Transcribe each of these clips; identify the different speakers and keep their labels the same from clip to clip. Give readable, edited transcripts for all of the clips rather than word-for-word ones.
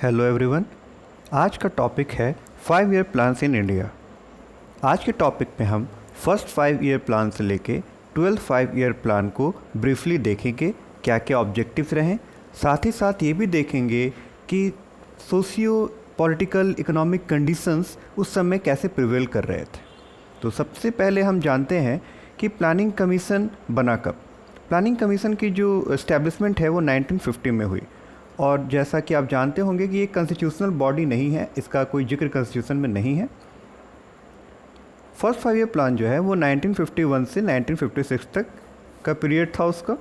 Speaker 1: Hello everyone. आज का topic है 5 ईयर प्लान्स इन इंडिया। आज के टॉपिक में हम फर्स्ट 5 ईयर प्लान से लेके 12th 5 ईयर प्लान को ब्रीफली देखेंगे, क्या क्या ऑब्जेक्टिव्स रहें। साथ ही साथ ये भी देखेंगे कि सोशियो पॉलिटिकल इकोनॉमिक कंडीशंस उस समय कैसे प्रिवेल कर रहे थे। तो सबसे पहले हम जानते हैं कि प्लानिंग कमीशन बना कब। प्लानिंग कमीशन की जो इस्टेब्लिशमेंट है वो 1950 में हुई, और जैसा कि आप जानते होंगे कि ये कॉन्स्टिट्यूशनल बॉडी नहीं है, इसका कोई जिक्र कॉन्स्टिट्यूशन में नहीं है। फर्स्ट 5 ईयर प्लान जो है वो 1951 से 1956 तक का पीरियड था उसका।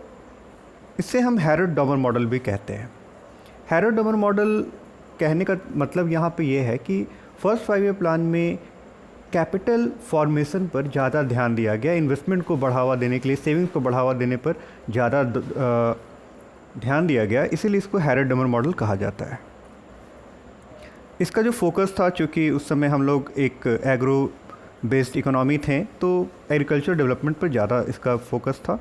Speaker 1: इससे हम हैरोल्ड डॉमर मॉडल भी कहते हैं। हैरोल्ड डॉमर मॉडल कहने का मतलब यहाँ पे ये है कि फर्स्ट 5 ईयर प्लान में कैपिटल फॉर्मेशन पर ज़्यादा ध्यान दिया गया, इन्वेस्टमेंट को बढ़ावा देने के लिए, सेविंग्स को बढ़ावा देने पर ज़्यादा ध्यान दिया गया, इसीलिए इसको हैरोल्ड डॉमर मॉडल कहा जाता है। इसका जो फोकस था, चूँकि उस समय हम लोग एक एग्रो बेस्ड इकोनॉमी थे, तो एग्रीकल्चर डेवलपमेंट पर ज़्यादा इसका फोकस था।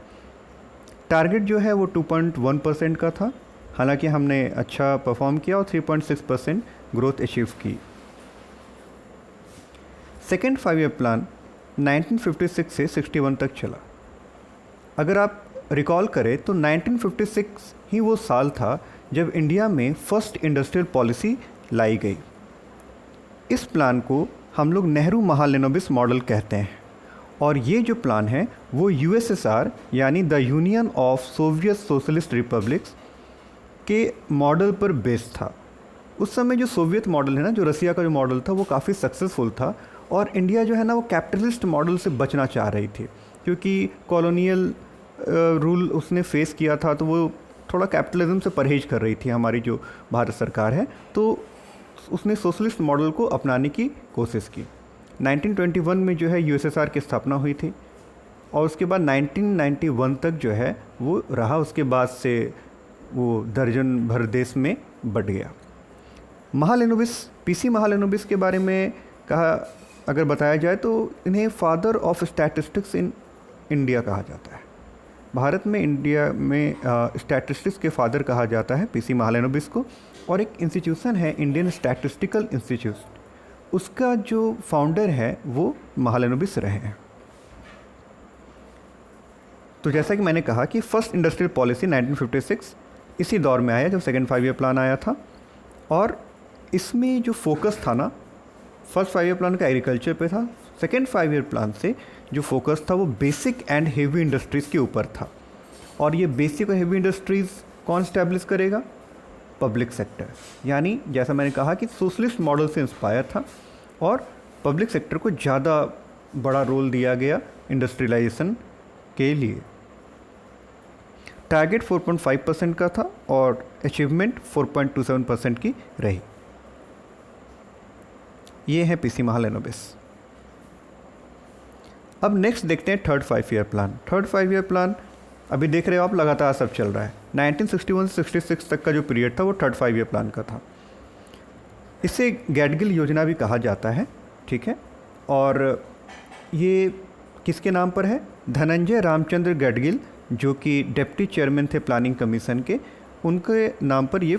Speaker 1: टारगेट जो है वो 2.1% का था, हालांकि हमने अच्छा परफॉर्म किया और 3.6% ग्रोथ अचीव की। सेकेंड 5 ईयर प्लान 1956 से 61 तक चला। अगर आप रिकॉल करें तो 1956 ही वो साल था जब इंडिया में फर्स्ट इंडस्ट्रियल पॉलिसी लाई गई। इस प्लान को हम लोग नेहरू महालनोबिस मॉडल कहते हैं, और ये जो प्लान है वो यूएसएसआर यानी the union of Soviet socialist republics के मॉडल पर बेस्ड था। उस समय जो सोवियत मॉडल है ना, जो रसिया का जो मॉडल था, वो काफ़ी सक्सेसफुल था, और इंडिया जो है ना वो कैपिटलिस्ट मॉडल से बचना चाह रही थी, क्योंकि कॉलोनियल रूल उसने फेस किया था, तो वो थोड़ा कैपिटलिज्म से परहेज कर रही थी हमारी जो भारत सरकार है। तो उसने सोशलिस्ट मॉडल को अपनाने की कोशिश की। 1921 में जो है यूएसएसआर की स्थापना हुई थी, और उसके बाद 1991 तक जो है वो रहा। उसके बाद से वो दर्जन भर देश में बट गया। महालनोबिस, पीसी महालनोबिस के बारे में कहा अगर बताया जाए तो इन्हें father of statistics in India कहा जाता है। भारत में, इंडिया में स्टैटिस्टिक्स के फादर कहा जाता है पीसी महालनोबिस को। और एक इंस्टीट्यूशन है इंडियन स्टैटिस्टिकल इंस्टीट्यूट, उसका जो फाउंडर है वो महालनोबिस रहे हैं। तो जैसा कि मैंने कहा कि फर्स्ट इंडस्ट्रियल पॉलिसी 1956 इसी दौर में आया जब सेकेंड 5 ईयर प्लान आया था, और इसमें जो फोकस था ना, फर्स्ट 5 ईयर प्लान का एग्रीकल्चर पे था। सेकेंड 5 ईयर प्लान से जो फोकस था वो बेसिक एंड हेवी इंडस्ट्रीज़ के ऊपर था। और ये बेसिक और हेवी इंडस्ट्रीज़ कौन स्टैब्लिश करेगा? Public sector. यानी जैसा मैंने कहा कि सोशलिस्ट मॉडल से इंस्पायर था, और पब्लिक सेक्टर को ज़्यादा बड़ा रोल दिया गया इंडस्ट्रियलाइजेशन के लिए। टारगेट 4.5% का था और अचीवमेंट 4.27% की रही। ये है पीसी महालनोबिस। अब नेक्स्ट देखते हैं third 5 year plan. Third 5 year plan अभी देख रहे हो आप, लगातार सब चल रहा है। 1961 से 66 तक का जो पीरियड था वो थर्ड 5 ईयर प्लान का था। इसे गैडगिल योजना भी कहा जाता है, ठीक है। और ये किसके नाम पर है? धनंजय रामचंद्र गैडगिल, जो कि डिप्टी चेयरमैन थे प्लानिंग कमीशन के, उनके नाम पर ये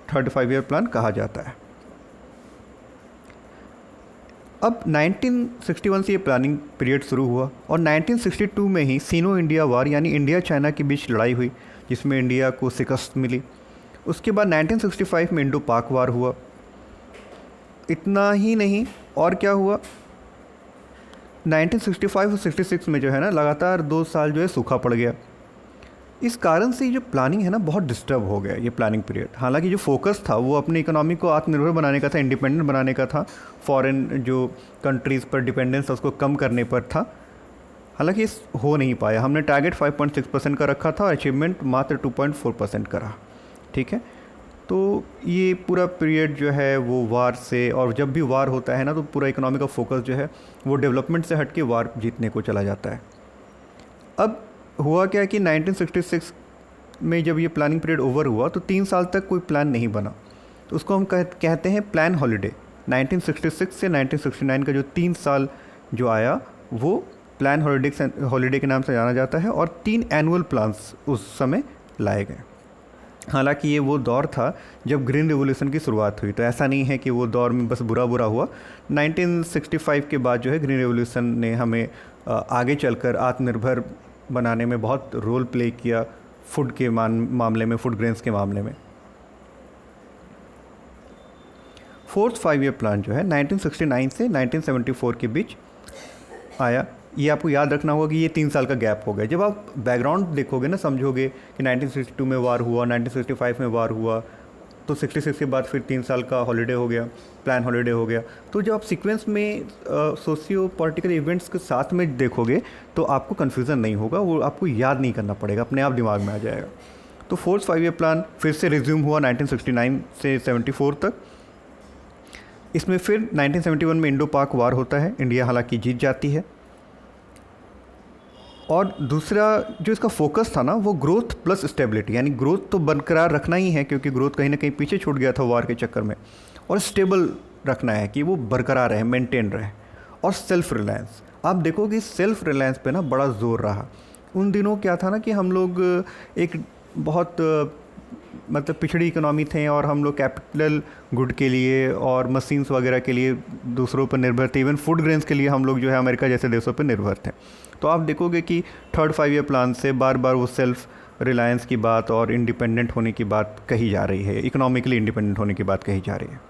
Speaker 1: थर्ड 5 ईयर प्लान कहा जाता है। अब 1961 से ये प्लानिंग पीरियड शुरू हुआ, और 1962 में ही सीनो इंडिया वार यानी इंडिया चाइना के बीच लड़ाई हुई, जिसमें इंडिया को शिकस्त मिली। उसके बाद 1965 में इंडो पाक वार हुआ। इतना ही नहीं, और क्या हुआ, 1965 और 66 में जो है ना लगातार 2 साल जो है सूखा पड़ गया। इस कारण से जो प्लानिंग है ना बहुत डिस्टर्ब हो गया ये प्लानिंग पीरियड। हालांकि जो फोकस था वो अपने इकोनॉमी को आत्मनिर्भर बनाने का था, इंडिपेंडेंट बनाने का था, फॉरेन जो कंट्रीज़ पर डिपेंडेंस उसको कम करने पर था। हालांकि इस हो नहीं पाया। हमने टारगेट 5.6% का रखा था और अचीवमेंट मात्र 2.4% का रहा, ठीक है। तो ये पूरा पीरियड जो है वो वार से, और जब भी वार होता है ना तो पूरा इकोनॉमी का फोकस जो है वो डेवलपमेंट से हट के वार जीतने को चला जाता है। अब हुआ क्या कि 1966 में जब ये प्लानिंग पीरियड ओवर हुआ तो 3 साल तक कोई प्लान नहीं बना, तो उसको हम कहते हैं प्लान हॉलीडे। 1966 से 1969 का जो 3 साल जो आया वो प्लान हॉलीडे के नाम से जाना जाता है, और 3 एनुअल प्लान्स उस समय लाए गए। हालांकि ये वो दौर था जब ग्रीन रिवॉल्यूशन की शुरुआत हुई, तो ऐसा नहीं है कि वो दौर में बस बुरा बुरा हुआ। 1965 के बाद जो है ग्रीन रिवॉल्यूशन ने हमें आगे चलकर आत्मनिर्भर बनाने में बहुत रोल प्ले किया, फूड के मामले में, फूड ग्रेन्स के मामले में। फोर्थ 5 ईयर प्लान जो है 1969 से 1974 के बीच आया। ये आपको याद रखना होगा कि ये 3 साल का गैप हो गया। जब आप बैकग्राउंड देखोगे ना, समझोगे कि 1962 में वार हुआ, 1965 में वार हुआ, तो 66 के बाद फिर 3 साल का हॉलीडे हो गया, प्लान हॉलीडे हो गया। तो जब आप सीक्वेंस में सोशियो पॉलिटिकल इवेंट्स के साथ में देखोगे तो आपको कन्फ्यूज़न नहीं होगा, वो आपको याद नहीं करना पड़ेगा, अपने आप दिमाग में आ जाएगा। तो फोर्थ 5 ईयर प्लान फिर से रिज्यूम हुआ 1969 से 74 तक। इसमें फिर 1971 में इंडो पाक वार होता है, इंडिया हालांकि जीत जाती है। और दूसरा जो इसका फोकस था ना, वो ग्रोथ प्लस स्टेबिलिटी, यानी ग्रोथ तो बरकरार रखना ही है क्योंकि ग्रोथ कहीं ना कहीं पीछे छूट गया था वार के चक्कर में, और स्टेबल रखना है कि वो बरकरार रहे, मेंटेन रहे। और सेल्फ रिलायंस, आप देखोगे सेल्फ रिलायंस पे ना बड़ा जोर रहा। उन दिनों क्या था ना कि हम लोग एक बहुत मतलब पिछड़ी इकोनॉमी थे, और हम लोग कैपिटल गुड के लिए और मशीन्स वगैरह के लिए दूसरों पर निर्भर थे। इवन फूड ग्रेन्स के लिए हम लोग जो है अमेरिका जैसे देशों पर निर्भर थे। तो आप देखोगे कि थर्ड 5 ईयर प्लान से बार बार वो सेल्फ रिलायंस की बात और इंडिपेंडेंट होने की बात कही जा रही है, इकोनॉमिकली इंडिपेंडेंट होने की बात कही जा रही है।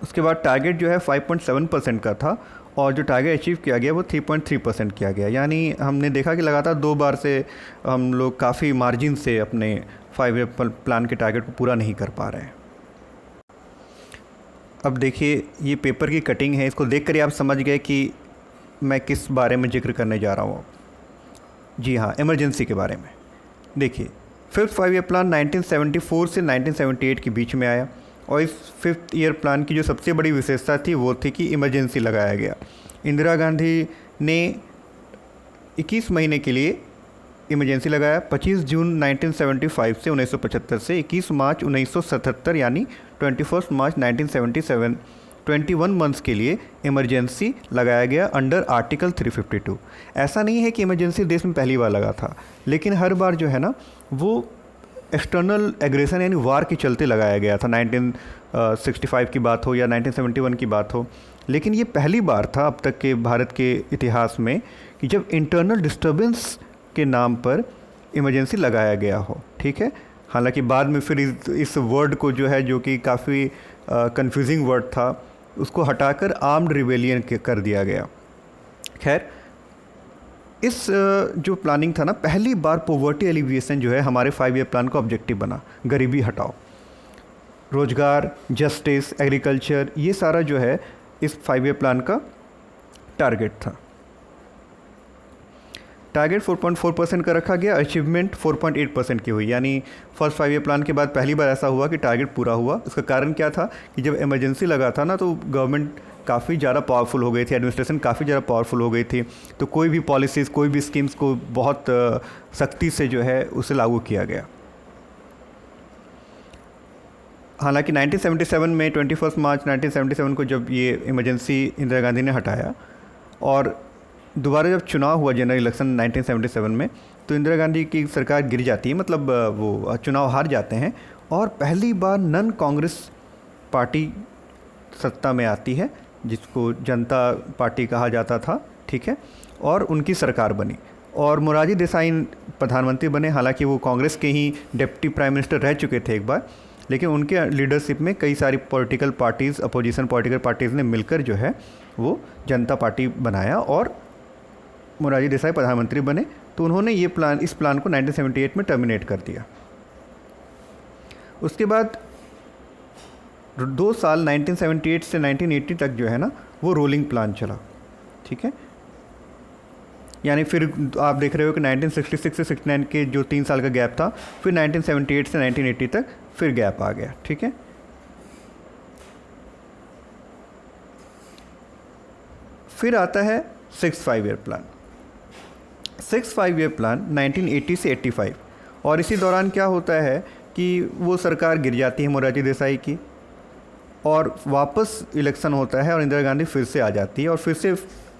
Speaker 1: उसके बाद टारगेट जो है 5.7% का था, और जो टारगेट अचीव किया गया वो 3.3% किया गया। यानी हमने देखा कि लगातार 2 बार से हम लोग काफ़ी मार्जिन से अपने 5 ईयर प्लान के टारगेट को पूरा नहीं कर पा रहे हैं। अब देखिए, ये पेपर की कटिंग है, इसको देख कर ही आप समझ गए कि मैं किस बारे में जिक्र करने जा रहा हूँ। जी हाँ, इमरजेंसी के बारे में। देखिए, फिफ्थ 5 ईयर प्लान 1974 से 1978 के बीच में आया, और इस 5th ईयर प्लान की जो सबसे बड़ी विशेषता थी वो थी कि इमरजेंसी लगाया गया। इंदिरा गांधी ने 21 महीने के लिए इमरजेंसी लगाया। 25 जून 1975 से 1975 से 21 मार्च 1977 यानी 21 मार्च 1977 21 मंथ्स के लिए इमरजेंसी लगाया गया अंडर आर्टिकल 352। ऐसा नहीं है कि इमरजेंसी देश में पहली बार लगा था, लेकिन हर बार जो है ना वो एक्सटर्नल एग्रेशन यानी वार के चलते लगाया गया था। 1965 की बात हो या 1971 की बात हो, लेकिन ये पहली बार था अब तक के भारत के इतिहास में कि जब इंटरनल डिस्टर्बेंस के नाम पर इमरजेंसी लगाया गया हो। ठीक है, हालांकि बाद में फिर इस वर्ड को जो है, जो कि काफ़ी कंफ्यूजिंग वर्ड था, उसको हटाकर आर्म्ड रिबेलियन कर दिया गया। खैर, इस जो प्लानिंग था ना, पहली बार पॉवर्टी एलिविएशन जो है हमारे 5 ईयर प्लान का ऑब्जेक्टिव बना। गरीबी हटाओ, रोजगार, जस्टिस, एग्रीकल्चर, ये सारा जो है इस 5 ईयर प्लान का टारगेट था। टारगेट 4.4% का रखा गया, अचीवमेंट 4.8% की हुई। यानी फर्स्ट 5 ईयर प्लान के बाद पहली बार ऐसा हुआ कि टारगेट पूरा हुआ। इसका कारण क्या था कि जब इमरजेंसी लगा था ना, तो गवर्नमेंट काफ़ी ज़्यादा पावरफुल हो गई थी, एडमिनिस्ट्रेशन काफ़ी ज़्यादा पावरफुल हो गई थी, तो कोई भी पॉलिसीज़, कोई भी स्कीम्स को बहुत सख्ती से जो है उसे लागू किया गया। हालांकि 1977 में 21 मार्च 1977 को जब ये इमरजेंसी इंदिरा गांधी ने हटाया, और दोबारा जब चुनाव हुआ जनरल इलेक्शन 1977 में, तो इंदिरा गांधी की सरकार गिर जाती है, मतलब वो चुनाव हार जाते हैं, और पहली बार नन कांग्रेस पार्टी सत्ता में आती है, जिसको जनता पार्टी कहा जाता था। ठीक है, और उनकी सरकार बनी, और मोरारजी देसाई प्रधानमंत्री बने। हालांकि वो कांग्रेस के ही डिप्टी प्राइम मिनिस्टर रह चुके थे एक बार, लेकिन उनके लीडरशिप में कई सारी political parties, opposition political parties ने मिलकर जो है वो जनता पार्टी बनाया, और मोरारजी देसाई प्रधानमंत्री बने। तो उन्होंने इस प्लान को 1978 में टर्मिनेट कर दिया। उसके बाद 2 साल 1978 से 1980 तक जो है ना वो रोलिंग प्लान चला। ठीक है, यानी फिर आप देख रहे हो कि 1966 से 69 के जो 3 साल का गैप था, फिर 1978 से 1980 तक फिर गैप आ गया। ठीक है, फिर आता है 6th 5 year plan. 6th 5 year plan 1980 से 85, और इसी दौरान क्या होता है कि वो सरकार गिर जाती है मोरारजी देसाई की, और वापस इलेक्शन होता है, और इंदिरा गांधी फिर से आ जाती है, और फिर से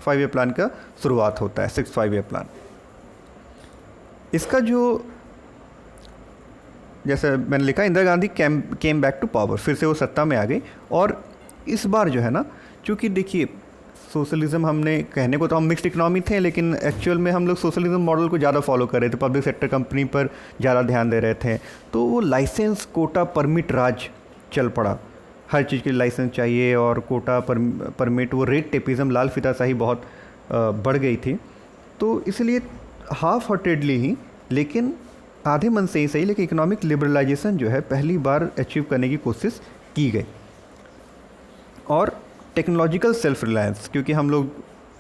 Speaker 1: 5 ईयर प्लान का शुरुआत होता है, 6th 5 ईयर प्लान। इसका जो जैसे मैंने लिखा, Indira Gandhi came back to power, फिर से वो सत्ता में आ गई। और इस बार जो है ना, चूँकि देखिए सोशलिज्म, हमने कहने को तो हम मिक्स्ड इकोनॉमी थे, लेकिन एक्चुअल में हम लोग सोशलिज्म मॉडल को ज़्यादा फॉलो कर रहे थे, पब्लिक सेक्टर कंपनी पर ज़्यादा ध्यान दे रहे थे। तो वो लाइसेंस कोटा परमिट राज चल पड़ा, हर चीज़ के लिए लाइसेंस चाहिए और कोटा परमिट, वो रेट टेपिज़म, लाल फीताशाही बहुत बढ़ गई थी। तो इसलिए हाफ हार्टेडली ही, लेकिन आधे मन से ही सही, लेकिन इकोनॉमिक लिबरलाइजेशन जो है पहली बार अचीव करने की कोशिश की गई। और टेक्नोलॉजिकल सेल्फ रिलायंस, क्योंकि हम लोग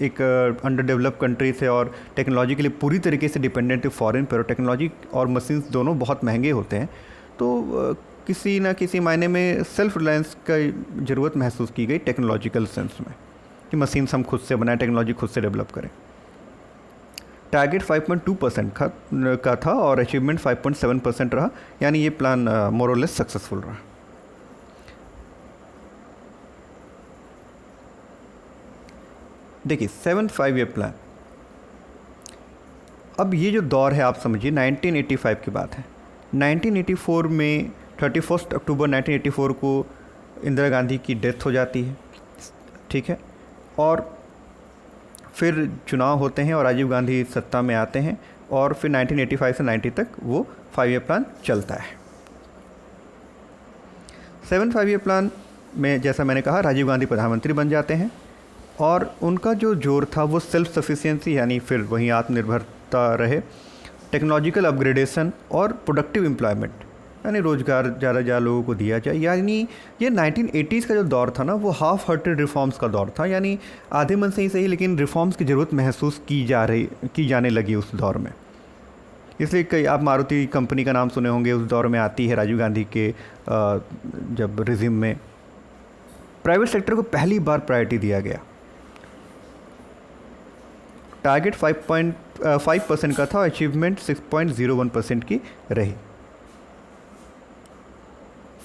Speaker 1: एक अंडर डेवलप कंट्री थे और टेक्नोलॉजी के लिए पूरी तरीके से डिपेंडेंट थे फॉरेन पर, और टेक्नोलॉजी और मशीन्स दोनों बहुत महंगे होते हैं। तो किसी ना किसी मायने में सेल्फ रिलायंस का ज़रूरत महसूस की गई टेक्नोलॉजिकल सेंस में, कि मशीन्स हम खुद से बनाएं, टेक्नोलॉजी खुद से डेवलप करें। टारगेट 5.2% का था और अचीवमेंट 5.7% रहा, यानी ये प्लान मोर और लेस सक्सेसफुल रहा। देखिए 7 5 ईयर प्लान, अब ये जो दौर है आप समझिए 1985 की बात है। 1984 में 31 अक्टूबर 1984 को इंदिरा गांधी की डेथ हो जाती है, ठीक है। और फिर चुनाव होते हैं और राजीव गांधी सत्ता में आते हैं, और फिर 1985 से 90 तक वो 5 ईयर प्लान चलता है। 7 5 ईयर प्लान में जैसा मैंने कहा, राजीव गांधी प्रधानमंत्री बन जाते हैं, और उनका जो जोर था वो सेल्फ सफिशिएंसी, यानी फिर वहीं आत्मनिर्भरता रहे, टेक्नोलॉजिकल अपग्रेडेशन और प्रोडक्टिव एम्प्लॉयमेंट, यानी रोज़गार ज़्यादा लोगों को दिया जाए। यानी ये 1980s का जो दौर था ना, वो हाफ हार्टेड रिफॉर्म्स का दौर था, यानी आधे मन से ही सही, लेकिन रिफॉर्म्स की ज़रूरत महसूस की जाने लगी उस दौर में। इसलिए कई, आप मारुति कंपनी का नाम सुने होंगे, उस दौर में आती है राजीव गांधी के जब रिजिम में प्राइवेट सेक्टर को पहली बार प्रायोरिटी दिया गया। टारगेट 5% का था, अचीवमेंट 6.01% की रही।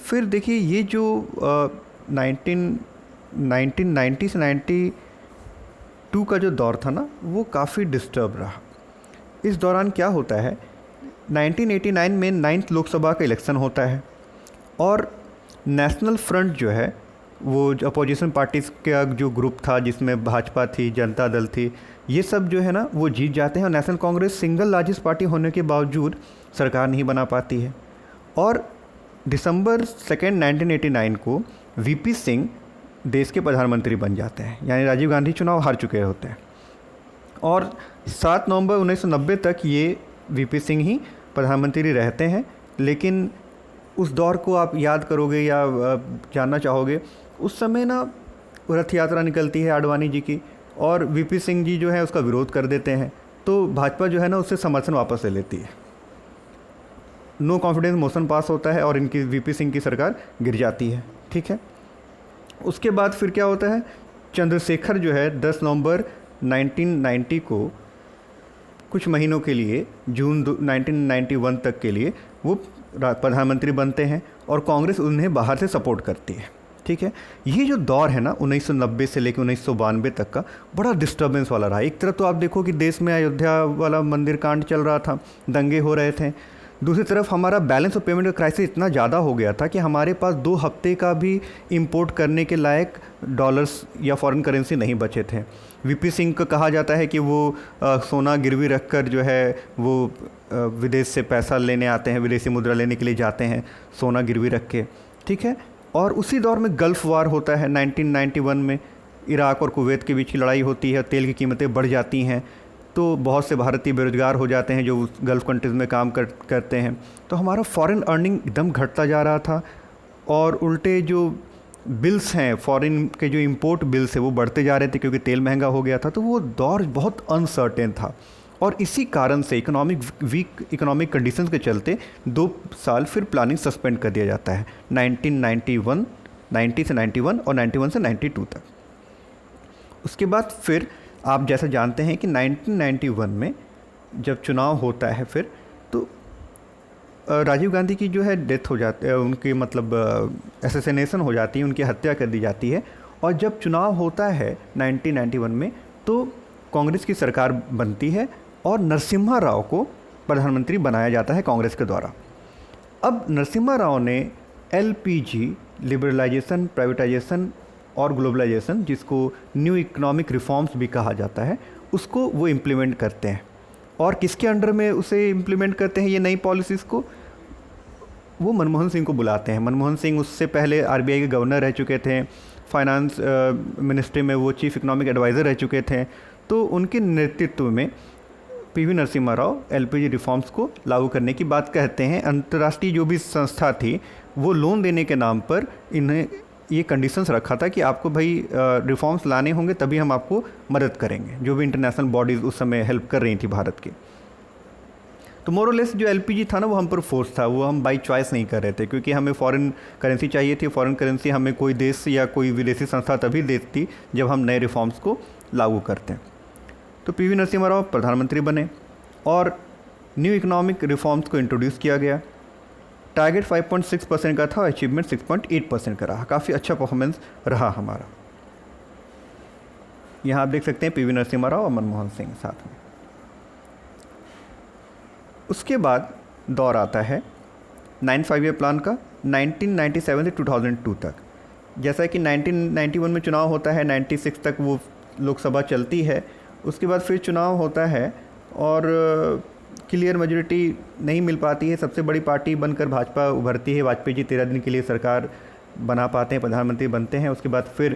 Speaker 1: फिर देखिए ये जो 1990 से 92 का जो दौर था ना, वो काफ़ी डिस्टर्ब रहा। इस दौरान क्या होता है, 1989 में 9th लोकसभा का इलेक्शन होता है, और नेशनल फ्रंट जो है, वो अपोजिशन पार्टीज़ का जो ग्रुप था, जिसमें भाजपा थी, जनता दल थी, ये सब जो है ना वो जीत जाते हैं, और national Congress single largest party होने के बावजूद सरकार नहीं बना पाती है। और दिसंबर 2 1989 को वीपी सिंह देश के प्रधानमंत्री बन जाते हैं, यानी राजीव गांधी चुनाव हार चुके होते हैं। और 7 नवंबर 1990 तक ये वीपी सिंह ही प्रधानमंत्री रहते हैं। लेकिन उस दौर को आप याद करोगे या जानना चाहोगे, उस समय ना रथ यात्रा निकलती है आडवाणी जी की, और वीपी सिंह जी जो है उसका विरोध कर देते हैं, तो भाजपा जो है ना उससे समर्थन वापस ले लेती है, नो कॉन्फिडेंस मोशन पास होता है और इनकी वीपी सिंह की सरकार गिर जाती है, ठीक है। उसके बाद फिर क्या होता है, चंद्रशेखर जो है 10 नवंबर 1990 को कुछ महीनों के लिए, जून 1991 तक के लिए वो प्रधानमंत्री बनते हैं, और कांग्रेस उन्हें बाहर से सपोर्ट करती है, ठीक है। ये जो दौर है ना 1990 से लेकर 1992 तक का, बड़ा डिस्टर्बेंस वाला रहा। एक तरफ तो आप देखो कि देश में अयोध्या वाला मंदिर कांड चल रहा था, दंगे हो रहे थे, दूसरी तरफ हमारा बैलेंस ऑफ पेमेंट का क्राइसिस इतना ज़्यादा हो गया था कि हमारे पास 2 हफ्ते का भी इंपोर्ट करने के लायक डॉलर्स या फॉरेन करेंसी नहीं बचे थे। वीपी सिंह को कहा जाता है कि वो सोना गिरवी रखकर जो है वो विदेश से पैसा लेने आते हैं, विदेशी मुद्रा लेने के लिए जाते हैं सोना गिरवी रख के, ठीक है। और उसी दौर में गल्फ़ वार होता है 1991 में, इराक और कुवैत के बीच की लड़ाई होती है, तेल की कीमतें बढ़ जाती हैं, तो बहुत से भारतीय बेरोजगार हो जाते हैं जो उस गल्फ़ कंट्रीज़ में काम करते हैं। तो हमारा फॉरेन अर्निंग एकदम घटता जा रहा था, और उल्टे जो बिल्स हैं, फॉरेन के जो इंपोर्ट बिल्स हैं वो बढ़ते जा रहे थे, क्योंकि तेल महंगा हो गया था। तो वो दौर बहुत अनसर्टेन था, और इसी कारण से वीक इकोनॉमिक कंडीशंस के चलते 2 साल फिर प्लानिंग सस्पेंड कर दिया जाता है, 1991 90 से 91 और 91 से 92 तक। उसके बाद फिर आप जैसा जानते हैं कि 1991 में जब चुनाव होता है, फिर तो राजीव गांधी की जो है डेथ हो जाती है, उनकी मतलब असैसिनेशन हो जाती है, उनकी हत्या कर दी जाती है। और जब चुनाव होता है 1991 में, तो कांग्रेस की सरकार बनती है और नरसिम्हा राव को प्रधानमंत्री बनाया जाता है कांग्रेस के द्वारा। अब नरसिम्हा राव ने एलपीजी, लिबरलाइजेशन, प्राइवेटाइजेशन और ग्लोबलाइजेशन, जिसको न्यू इकोनॉमिक रिफॉर्म्स भी कहा जाता है, उसको वो इम्प्लीमेंट करते हैं। और किसके अंडर में उसे इम्प्लीमेंट करते हैं ये नई पॉलिसीज़ को? वो मनमोहन सिंह को बुलाते हैं। मनमोहन सिंह उससे पहले आरबीआई के गवर्नर रह चुके थे, फाइनेंस मिनिस्ट्री में वो चीफ इकोनॉमिक एडवाइज़र रह चुके थे। तो उनके नेतृत्व में PV Narasimha Rao LPG reforms को लागू करने की बात कहते हैं। अंतर्राष्ट्रीय जो भी संस्था थी वो लोन देने के नाम पर इन्हें ये कंडीशंस रखा था कि आपको भाई रिफॉर्म्स लाने होंगे तभी हम आपको मदद करेंगे, जो भी इंटरनेशनल बॉडीज़ उस समय हेल्प कर रही थी भारत की। तो मोरलेस जो एलपीजी था ना वो हम पर फोर्स था, वो हम बाई चॉइस नहीं कर रहे थे, क्योंकि हमें फॉरेन करेंसी चाहिए थी। फॉरेन करेंसी हमें कोई देश या कोई विदेशी संस्था तभी देती जब हम नए रिफॉर्म्स को लागू करते हैं। तो पीवी नरसिम्हा राव प्रधानमंत्री बने और न्यू इकोनॉमिक रिफॉर्म्स को इंट्रोड्यूस किया गया। टारगेट 5.6% का था, अचीवमेंट 6.8% का रहा। काफ़ी अच्छा परफॉर्मेंस रहा हमारा। यहाँ आप देख सकते हैं पीवी नरसिम्हा राव और मनमोहन सिंह साथ में। उसके बाद दौर आता है 9 5 ईयर प्लान का, 1997 से 2002 तक। जैसा कि 1991 में चुनाव होता है, 96 तक वो लोकसभा चलती है। उसके बाद फिर चुनाव होता है और क्लियर मेजोरिटी नहीं मिल पाती है। सबसे बड़ी पार्टी बनकर भाजपा उभरती है। वाजपेयी जी 13 दिन के लिए सरकार बना पाते हैं, प्रधानमंत्री बनते हैं। उसके बाद फिर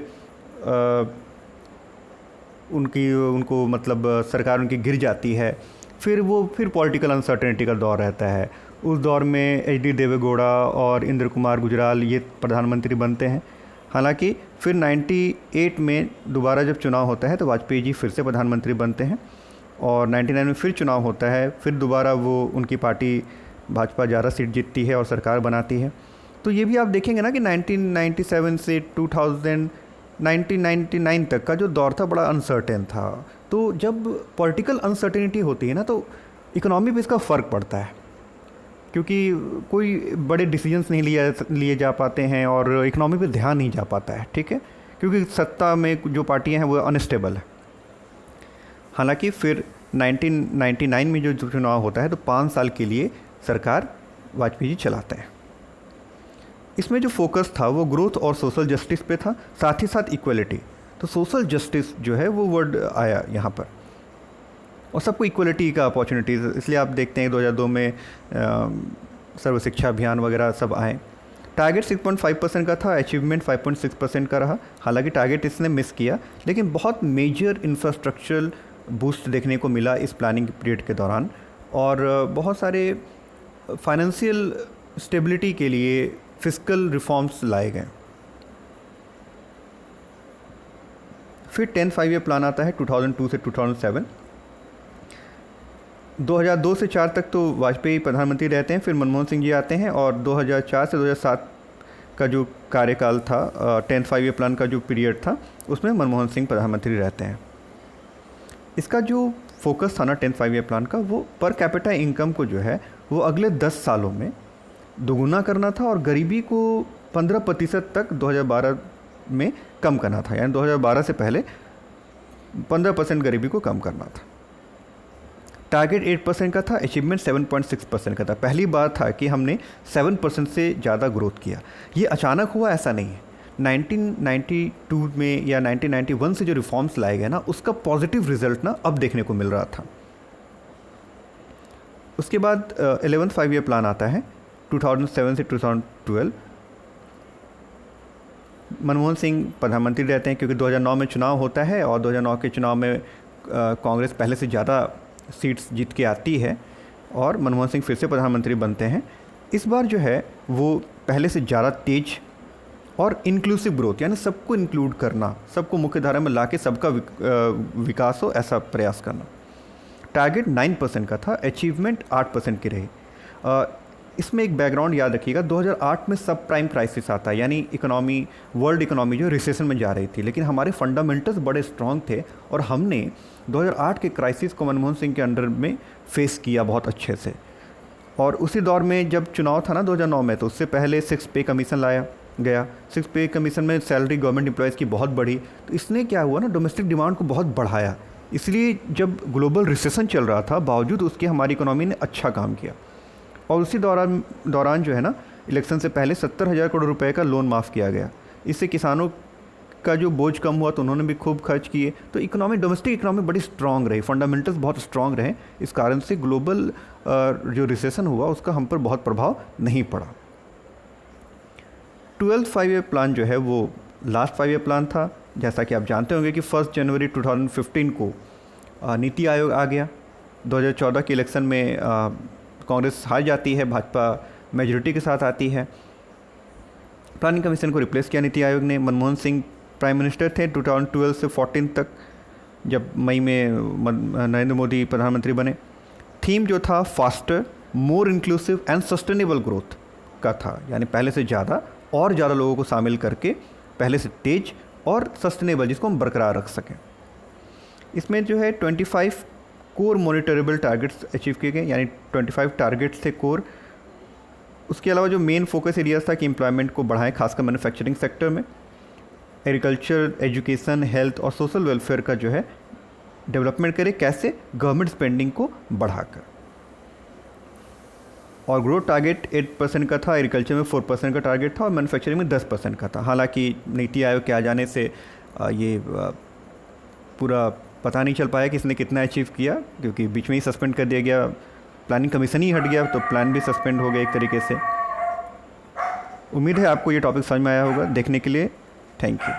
Speaker 1: उनको मतलब सरकार उनकी गिर जाती है। फिर पॉलिटिकल अनसर्टेनिटी का दौर रहता है। उस दौर में एच डी देवेगौड़ा और इंद्र कुमार गुजराल ये प्रधानमंत्री बनते हैं। हालांकि फिर 98 में दोबारा जब चुनाव होता है तो वाजपेयी जी फिर से प्रधानमंत्री बनते हैं और 99 में फिर चुनाव होता है। फिर दोबारा वो उनकी पार्टी भाजपा 11 सीट जीतती है और सरकार बनाती है। तो ये भी आप देखेंगे ना कि 1997 से 1999 तक का जो दौर था बड़ा अनसर्टेन था। तो जब पॉलिटिकल अनसर्टेनिटी होती है ना तो इकोनॉमी पे इसका फ़र्क पड़ता है, क्योंकि कोई बड़े डिसीजंस नहीं लिए जा पाते हैं और इकोनॉमी पे ध्यान नहीं जा पाता है। ठीक है, क्योंकि सत्ता में जो पार्टियां हैं वो अनस्टेबल है। हालांकि फिर 1999 में जो चुनाव होता है तो 5 साल के लिए सरकार वाजपेयी जी चलाते हैं। इसमें जो फोकस था वो ग्रोथ और सोशल जस्टिस पे था, साथ ही साथ इक्वलिटी। तो सोशल जस्टिस जो है वो वर्ड आया यहाँ पर, और सबको इक्वलिटी का अपॉर्चुनिटीज़। इसलिए आप देखते हैं 2002 में सर्व शिक्षा अभियान वगैरह सब आए। टारगेट 6.5% का था, अचीवमेंट 5.6% का रहा। हालांकि टारगेट इसने मिस किया, लेकिन बहुत मेजर इंफ्रास्ट्रक्चरल बूस्ट देखने को मिला इस प्लानिंग पीरियड के दौरान, और बहुत सारे फाइनेंशियल स्टेबिलिटी के लिए फिस्कल रिफॉर्म्स लाए गए। फिर 10 5 ईयर प्लान आता है 2002 से 2007। 2002 से 4 तक तो वाजपेयी प्रधानमंत्री रहते हैं, फिर मनमोहन सिंह जी आते हैं, और 2004 से 2007 का जो कार्यकाल था, 10 5 ईयर प्लान का जो पीरियड था, उसमें मनमोहन सिंह प्रधानमंत्री रहते हैं। इसका जो फोकस था ना 10 5 ईयर प्लान का, वो पर कैपिटा इनकम को जो है वो अगले 10 सालों में दोगुना करना था और गरीबी को 15% तक 2012 में कम करना था। यानी 2012 से पहले 15% गरीबी को कम करना था। टारगेट 8% का था, अचीवमेंट 7.6% का था। पहली बार था कि हमने 7% से ज़्यादा ग्रोथ किया। ये अचानक हुआ ऐसा नहीं है। 1992 में या 1991 से जो रिफॉर्म्स लाए गए ना, उसका पॉजिटिव रिजल्ट ना अब देखने को मिल रहा था। उसके बाद 11th 5 ईयर प्लान आता है 2007 से 2012। मनमोहन सिंह प्रधानमंत्री रहते हैं, क्योंकि 2009 में चुनाव होता है और 2009 के चुनाव में कांग्रेस पहले से ज़्यादा सीट्स जीत के आती है और मनमोहन सिंह फिर से प्रधानमंत्री बनते हैं। इस बार जो है वो पहले से ज़्यादा तेज और इंक्लूसिव ग्रोथ, यानी सबको इंक्लूड करना, सबको मुख्य धारा में ला के सबका विकास हो, ऐसा प्रयास करना। टारगेट 9% का था, अचीवमेंट 8% की रही। इसमें एक बैकग्राउंड याद रखिएगा, 2008 में सब प्राइम क्राइसिस आता है, यानी इकोनॉमी, वर्ल्ड इकोनॉमी जो रिसेशन में जा रही थी, लेकिन हमारे फंडामेंटल्स बड़े स्ट्रॉन्ग थे और हमने 2008 के क्राइसिस को मनमोहन सिंह के अंडर में फेस किया बहुत अच्छे से। और उसी दौर में जब चुनाव था ना 2009 में, तो उससे पहले 6 पे कमीशन लाया गया। 6 पे कमीशन में सैलरी गवर्नमेंट एम्प्लॉयज़ की बहुत बढ़ी, तो इसने क्या हुआ ना, डोमेस्टिक डिमांड को बहुत बढ़ाया। इसलिए जब ग्लोबल रिसेशन चल रहा था, बावजूद उसके हमारी इकोनॉमी ने अच्छा काम किया। और उसी दौरान जो है ना, इलेक्शन से पहले 70,000 करोड़ रुपए का लोन माफ़ किया गया। इससे किसानों का जो बोझ कम हुआ, तो उन्होंने भी खूब खर्च किए। तो इकोनॉमी, डोमेस्टिक इकोनॉमी बड़ी स्ट्रांग रही, फंडामेंटल्स बहुत स्ट्रांग रहे। इस कारण से ग्लोबल जो रिसेशन हुआ उसका हम पर बहुत प्रभाव नहीं पड़ा। 12th 5 ईयर प्लान जो है वो लास्ट 5 ईयर प्लान था। जैसा कि आप जानते होंगे कि 1 जनवरी 2015 को नीति आयोग आ गया। 2014 के इलेक्शन में कांग्रेस हार जाती है, भाजपा मेजोरिटी के साथ आती है। प्लानिंग कमीशन को रिप्लेस किया नीति आयोग ने। मनमोहन सिंह प्राइम मिनिस्टर थे 2012 से 14 तक, जब मई में नरेंद्र मोदी प्रधानमंत्री बने। थीम जो था faster, more inclusive and sustainable growth का था, यानी पहले से ज़्यादा और ज़्यादा लोगों को शामिल करके पहले से तेज और सस्टेनेबल, जिसको हम बरकरार रख सकें। इसमें जो है 25 कोर मॉनिटरेबल टारगेट्स अचीव किए गए, यानी 25 टारगेट्स थे कोर। उसके अलावा जो मेन फोकस एरियाज था कि एम्प्लॉयमेंट को बढ़ाएं, खासकर मैन्युफैक्चरिंग सेक्टर में, एग्रीकल्चर, एजुकेशन, हेल्थ और सोशल वेलफेयर का जो है डेवलपमेंट करें। कैसे? गवर्नमेंट स्पेंडिंग को बढ़ाकर। और ग्रोथ टारगेट 8% का था, एग्रीकल्चर में 4% का टारगेट था और मैन्युफैक्चरिंग में 10% का था। हालांकि नीति आयोग के आ जाने से ये पूरा पता नहीं चल पाया कि इसने कितना अचीव किया, क्योंकि बीच में ही सस्पेंड कर दिया गया, प्लानिंग कमीशन ही हट गया, तो प्लान भी सस्पेंड हो गया एक तरीके से। उम्मीद है आपको ये टॉपिक समझ में आया होगा। देखने के लिए थैंक यू।